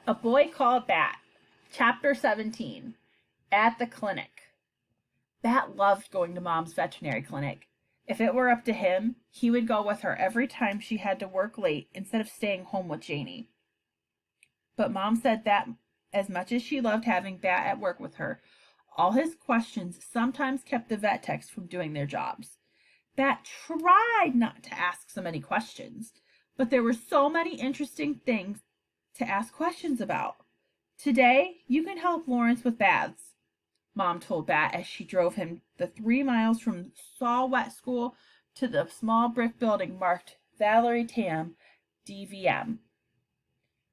A Boy Called Bat, Chapter 17, At the Clinic. Bat loved going to Mom's veterinary clinic. If it were up to him, he would go with her every time she had to work late instead of staying home with Janie. But Mom said that as much as she loved having Bat at work with her, all his questions sometimes kept the vet techs from doing their jobs. Bat tried not to ask so many questions, but there were so many interesting things to ask questions about. Today, you can help Lawrence with baths, Mom told Bat as she drove him the 3 miles from Saw Wet School to the small brick building marked Valerie Tam, DVM.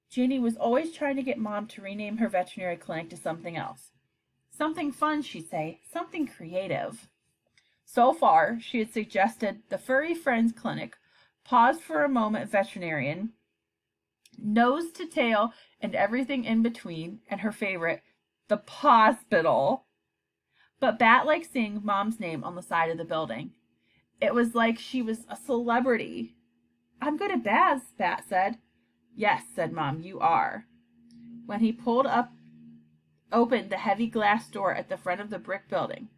Janie was always trying to get Mom to rename her veterinary clinic to something else. Something fun, she'd say, something creative. So far, she had suggested the Furry Friends Clinic, Pause for a Moment Veterinarian, Nose to Tail and everything in between, and her favorite, the Pawspital. But Bat liked seeing Mom's name on the side of the building. It was like she was a celebrity. I'm good at baths, Bat said. Yes, said Mom, you are. When he opened the heavy glass door at the front of the brick building,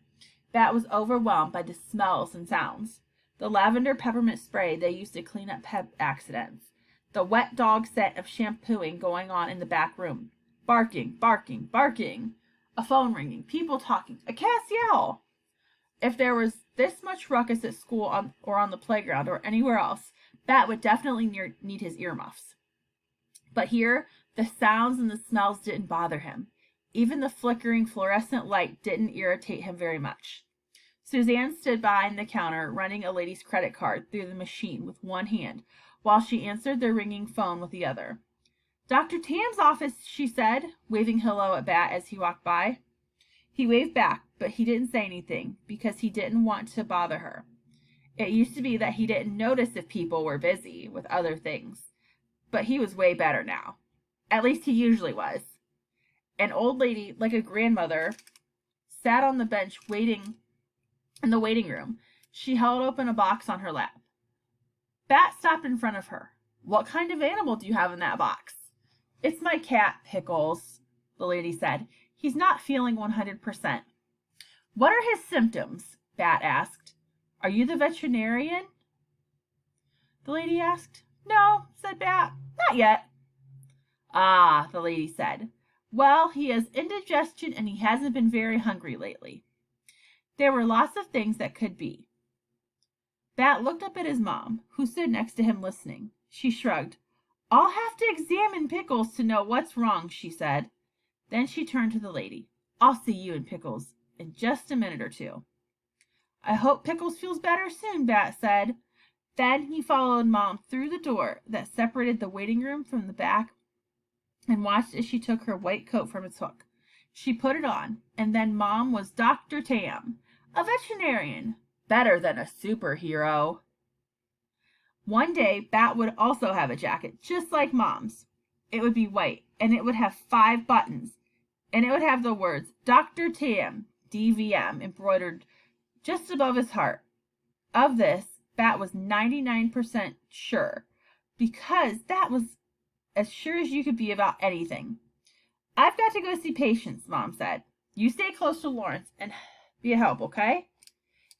Bat was overwhelmed by the smells and sounds. The lavender peppermint spray they used to clean up pet accidents. The wet dog scent of shampooing going on in the back room. Barking, barking, barking. A phone ringing, people talking, a cat's yell. If there was this much ruckus at school or on the playground or anywhere else, Bat would definitely need his earmuffs. But here, the sounds and the smells didn't bother him. Even the flickering fluorescent light didn't irritate him very much. Suzanne stood behind the counter, running a lady's credit card through the machine with one hand, while she answered the ringing phone with the other. Dr. Tam's office, she said, waving hello at Bat as he walked by. He waved back, but he didn't say anything, because he didn't want to bother her. It used to be that he didn't notice if people were busy with other things, but he was way better now. At least he usually was. An old lady, like a grandmother, sat on the bench waiting in the waiting room. She held open a box on her lap. Bat stopped in front of her. What kind of animal do you have in that box? It's my cat, Pickles, the lady said. He's not feeling 100%. What are his symptoms? Bat asked. Are you the veterinarian? The lady asked. No, said Bat. Not yet. Ah, the lady said. Well, he has indigestion and he hasn't been very hungry lately. There were lots of things that could be. Bat looked up at his mom, who stood next to him listening. She shrugged. I'll have to examine Pickles to know what's wrong, she said. Then she turned to the lady. I'll see you and Pickles in just a minute or two. I hope Pickles feels better soon, Bat said. Then he followed Mom through the door that separated the waiting room from the back and watched as she took her white coat from its hook. She put it on, and then Mom was Dr. Tam, a veterinarian, better than a superhero. One day, Bat would also have a jacket, just like Mom's. It would be white, and it would have 5 buttons, and it would have the words Dr. Tam, DVM, embroidered just above his heart. Of this, Bat was 99% sure, because that was as sure as you could be about anything. I've got to go see patients, Mom said. You stay close to Lawrence and be a help, okay?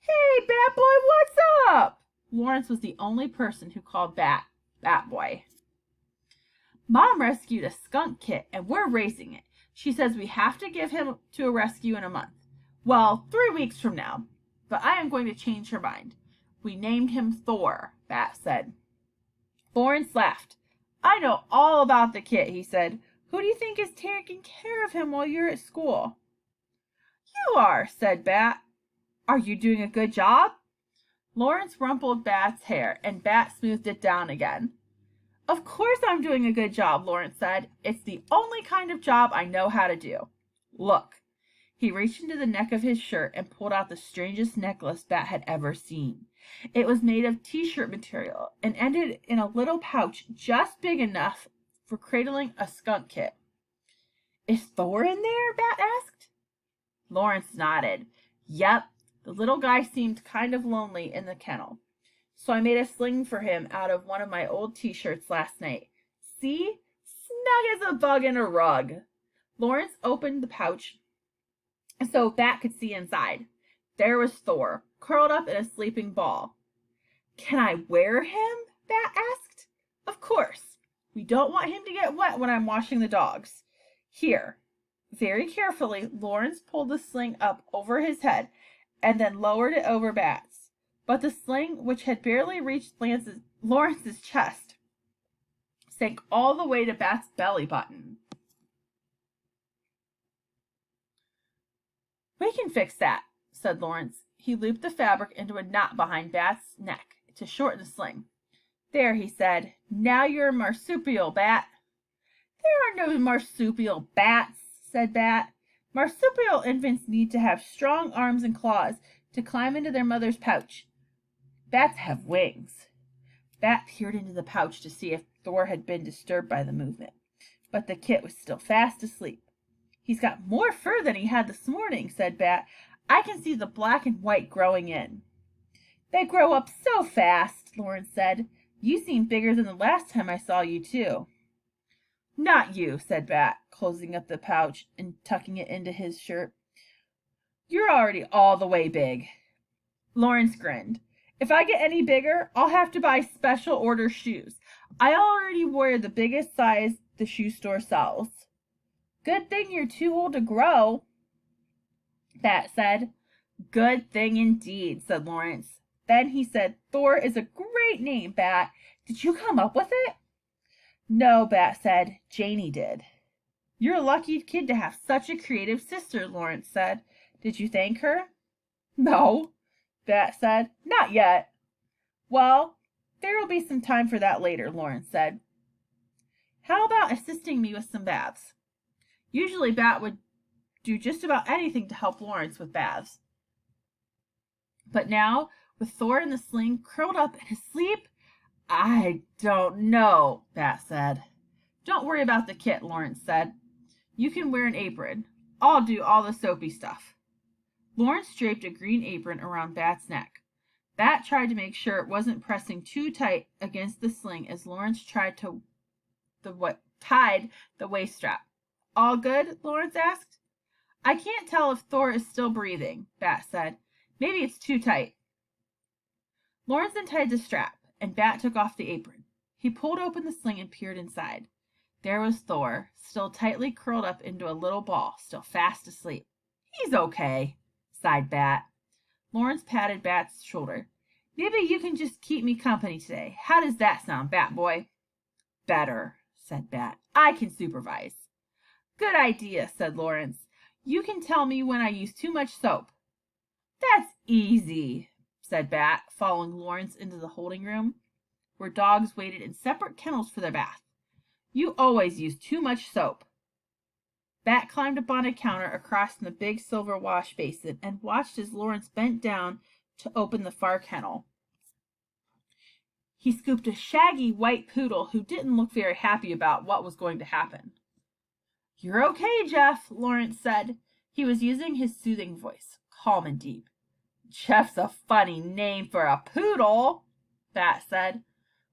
Hey, Bat Boy, what's up? Lawrence was the only person who called Bat Boy. Mom rescued a skunk kit, and we're raising it. She says we have to give him to a rescue in a month. Well, 3 weeks from now. But I am going to change her mind. We named him Thor, Bat said. Lawrence laughed. I know all about the kit, he said. Who do you think is taking care of him while you're at school? You are, said Bat. Are you doing a good job? Lawrence rumpled Bat's hair, and Bat smoothed it down again. Of course I'm doing a good job, Lawrence said. It's the only kind of job I know how to do. Look. He reached into the neck of his shirt and pulled out the strangest necklace Bat had ever seen. It was made of t-shirt material and ended in a little pouch just big enough for cradling a skunk kit. Is Thor in there? Bat asked. Lawrence nodded. Yep, the little guy seemed kind of lonely in the kennel. So I made a sling for him out of one of my old t-shirts last night. See? snug as a bug in a rug. Lawrence opened the pouch so Bat could see inside. There was Thor, curled up in a sleeping ball. Can I wear him? Bat asked. Of course. We don't want him to get wet when I'm washing the dogs. Here. Very carefully, Lawrence pulled the sling up over his head and then lowered it over Bat's. But the sling, which had barely reached Lawrence's chest, sank all the way to Bat's belly button. We can fix that, said Lawrence. He looped the fabric into a knot behind Bat's neck to shorten the sling. There, he said. Now you're a marsupial, Bat. There are no marsupial bats, said Bat. Marsupial infants need to have strong arms and claws to climb into their mother's pouch. Bats have wings. Bat peered into the pouch to see if Thor had been disturbed by the movement, but the kit was still fast asleep. He's got more fur than he had this morning, said Bat. I can see the black and white growing in. They grow up so fast, Lawrence said. You seem bigger than the last time I saw you, too. Not you, said Bat, closing up the pouch and tucking it into his shirt. You're already all the way big. Lawrence grinned. If I get any bigger, I'll have to buy special order shoes. I already wear the biggest size the shoe store sells. Good thing you're too old to grow, Bat said. Good thing indeed, said Lawrence. Then he said, Thor is a great name, Bat. Did you come up with it? No, Bat said. Janie did. You're a lucky kid to have such a creative sister, Lawrence said. Did you thank her? No, Bat said. Not yet. Well, there'll be some time for that later, Lawrence said. How about assisting me with some baths? Usually Bat would do just about anything to help Lawrence with baths. But now, with Thor in the sling curled up and asleep, I don't know, Bat said. Don't worry about the kit, Lawrence said. You can wear an apron. I'll do all the soapy stuff. Lawrence draped a green apron around Bat's neck. Bat tried to make sure it wasn't pressing too tight against the sling as Lawrence tied the waist strap. All good? Lawrence asked. I can't tell if Thor is still breathing, Bat said. Maybe it's too tight. Lawrence untied the strap, and Bat took off the apron. He pulled open the sling and peered inside. There was Thor, still tightly curled up into a little ball, still fast asleep. He's okay, sighed Bat. Lawrence patted Bat's shoulder. Maybe you can just keep me company today. How does that sound, Bat boy? Better, said Bat. I can supervise. Good idea, said Lawrence. You can tell me when I use too much soap. That's easy, said Bat, following Lawrence into the holding room, where dogs waited in separate kennels for their bath. You always use too much soap. Bat climbed up on a counter across from the big silver wash basin and watched as Lawrence bent down to open the far kennel. He scooped a shaggy white poodle who didn't look very happy about what was going to happen. You're okay, Jeff, Lawrence said. He was using his soothing voice, calm and deep. Jeff's a funny name for a poodle, Bat said.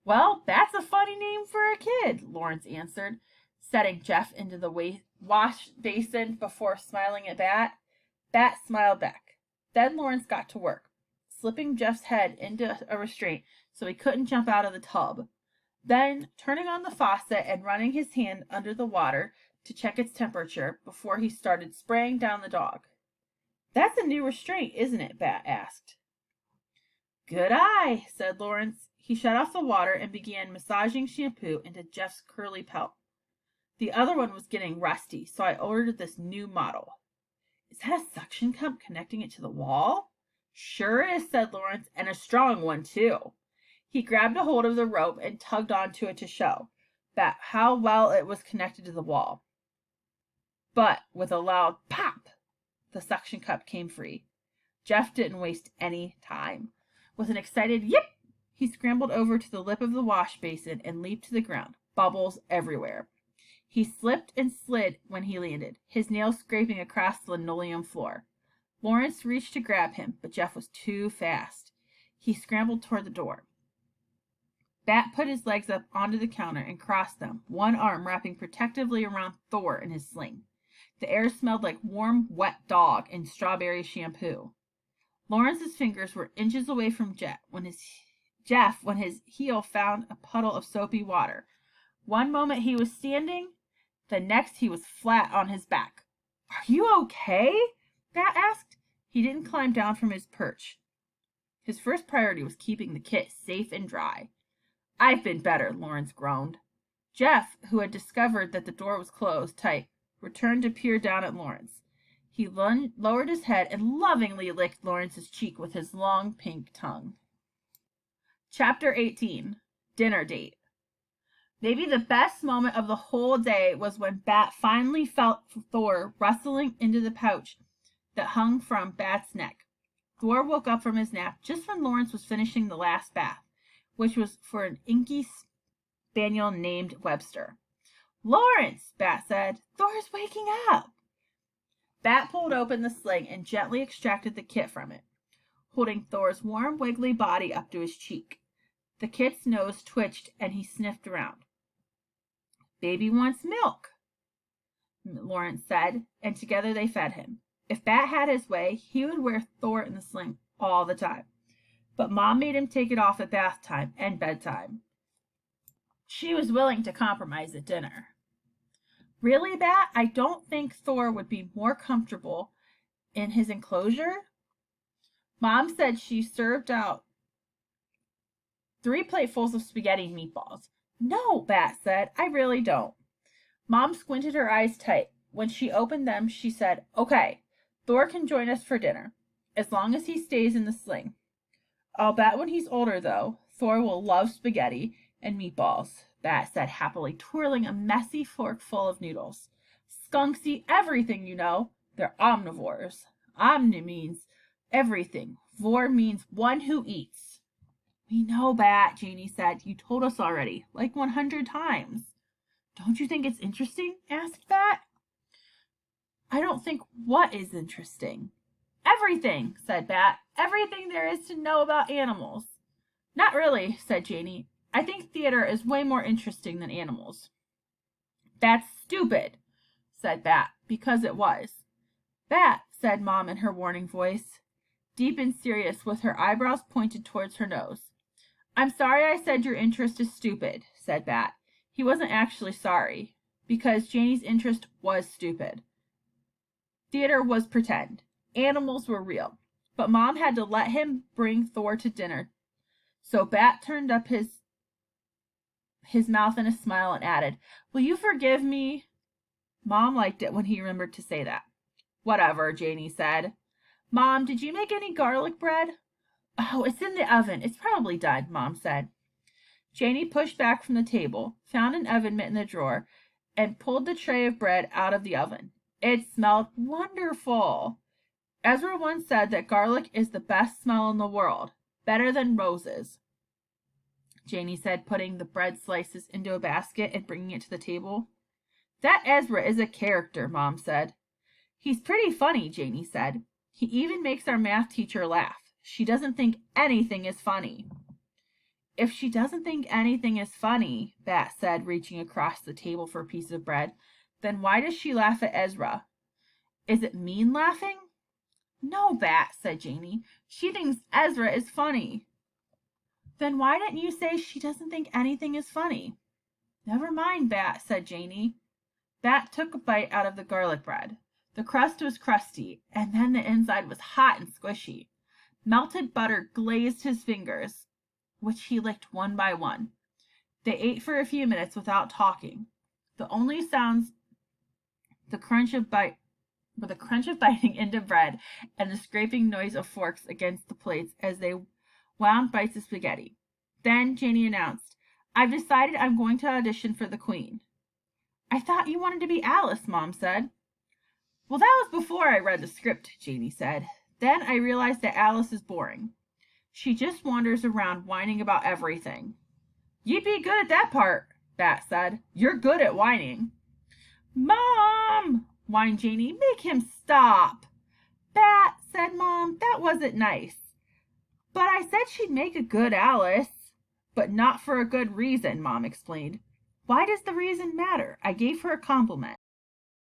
Well, that's a funny name for a kid, Lawrence answered, setting Jeff into the wash basin before smiling at Bat. Bat smiled back. Then Lawrence got to work, slipping Jeff's head into a restraint so he couldn't jump out of the tub. Then, turning on the faucet and running his hand under the water to check its temperature before he started spraying down the dog. That's a new restraint, isn't it? Bat asked. Good eye, said Lawrence. He shut off the water and began massaging shampoo into Jeff's curly pelt. The other one was getting rusty, so I ordered this new model. Is that a suction cup connecting it to the wall? Sure is, said Lawrence, and a strong one, too. He grabbed a hold of the rope and tugged onto it to show Bat how well it was connected to the wall. But with a loud pop, the suction cup came free. Jeff didn't waste any time. With an excited yip, he scrambled over to the lip of the wash basin and leaped to the ground, bubbles everywhere. He slipped and slid when he landed, his nails scraping across the linoleum floor. Lawrence reached to grab him, but Jeff was too fast. He scrambled toward the door. Bat put his legs up onto the counter and crossed them, one arm wrapping protectively around Thor in his sling. The air smelled like warm, wet dog and strawberry shampoo. Lawrence's fingers were inches away from Jeff when his heel found a puddle of soapy water. One moment he was standing, the next he was flat on his back. "Are you okay?" Bat asked. He didn't climb down from his perch. His first priority was keeping the kit safe and dry. "I've been better," Lawrence groaned. Jeff, who had discovered that the door was closed tight, returned to peer down at Lawrence. He lowered his head and lovingly licked Lawrence's cheek with his long pink tongue. Chapter 18. Dinner Date. Maybe the best moment of the whole day was when Bat finally felt Thor rustling into the pouch that hung from Bat's neck. Thor woke up from his nap just when Lawrence was finishing the last bath, which was for an inky spaniel named Webster. "Lawrence," Bat said, "Thor's waking up." Bat pulled open the sling and gently extracted the kit from it, holding Thor's warm, wiggly body up to his cheek. The kit's nose twitched and he sniffed around. "Baby wants milk," Lawrence said, and together they fed him. If Bat had his way, he would wear Thor in the sling all the time. But Mom made him take it off at bath time and bedtime. She was willing to compromise at dinner. "Really, Bat? I don't think Thor would be more comfortable in his enclosure?" Mom said she served out 3 platefuls of spaghetti and meatballs. "No," Bat said, "I really don't." Mom squinted her eyes tight. When she opened them, she said, "Okay, Thor can join us for dinner, as long as he stays in the sling. I'll bet when he's older, though, Thor will love spaghetti and meatballs," Bat said happily, twirling a messy fork full of noodles. "Skunks eat everything, you know. They're omnivores. Omni means everything. Vor means one who eats." "We know, Bat," Janie said. "You told us already, like 100 times. Don't you think it's interesting?" asked Bat. "I don't think what is interesting." "Everything," said Bat. "Everything there is to know about animals." "Not really," said Janie. "I think theater is way more interesting than animals." "That's stupid," said Bat, because it was. "Bat," said Mom in her warning voice, deep and serious with her eyebrows pointed towards her nose. "I'm sorry I said your interest is stupid," said Bat. He wasn't actually sorry, because Janie's interest was stupid. Theater was pretend. Animals were real. But Mom had to let him bring Thor to dinner. So Bat turned up his mouth in a smile and added, "Will you forgive me?" Mom liked it when he remembered to say that. "Whatever," Janie said. "Mom, did you make any garlic bread?" "Oh, it's in the oven. It's probably done," Mom said. Janie pushed back from the table, found an oven mitt in the drawer, and pulled the tray of bread out of the oven. It smelled wonderful. Ezra once said that garlic is the best smell in the world, better than roses. Janie said, putting the bread slices into a basket and bringing it to the table. "That Ezra is a character," Mom said. "He's pretty funny," Janie said. "He even makes our math teacher laugh. She doesn't think anything is funny." "If she doesn't think anything is funny," Bat said, reaching across the table for a piece of bread, "then why does she laugh at Ezra? Is it mean laughing?" "No, Bat," said Janie. "She thinks Ezra is funny." "Then why didn't you say she doesn't think anything is funny?" "Never mind, Bat," said Janie. Bat took a bite out of the garlic bread. The crust was crusty, and then the inside was hot and squishy. Melted butter glazed his fingers, which he licked one by one. They ate for a few minutes without talking. The only sounds the crunch of biting into bread and the scraping noise of forks against the plates as they wound bites of spaghetti. Then Janie announced, "I've decided I'm going to audition for the Queen." "I thought you wanted to be Alice," Mom said. "Well, that was before I read the script," Janie said. "Then I realized that Alice is boring. She just wanders around whining about everything." "You'd be good at that part," Bat said. "You're good at whining." "Mom!" whined Janie. "Make him stop." "Bat," said Mom, "that wasn't nice." "But I said she'd make a good Alice." But not for a good reason, Mom explained. Why does the reason matter? I gave her a compliment.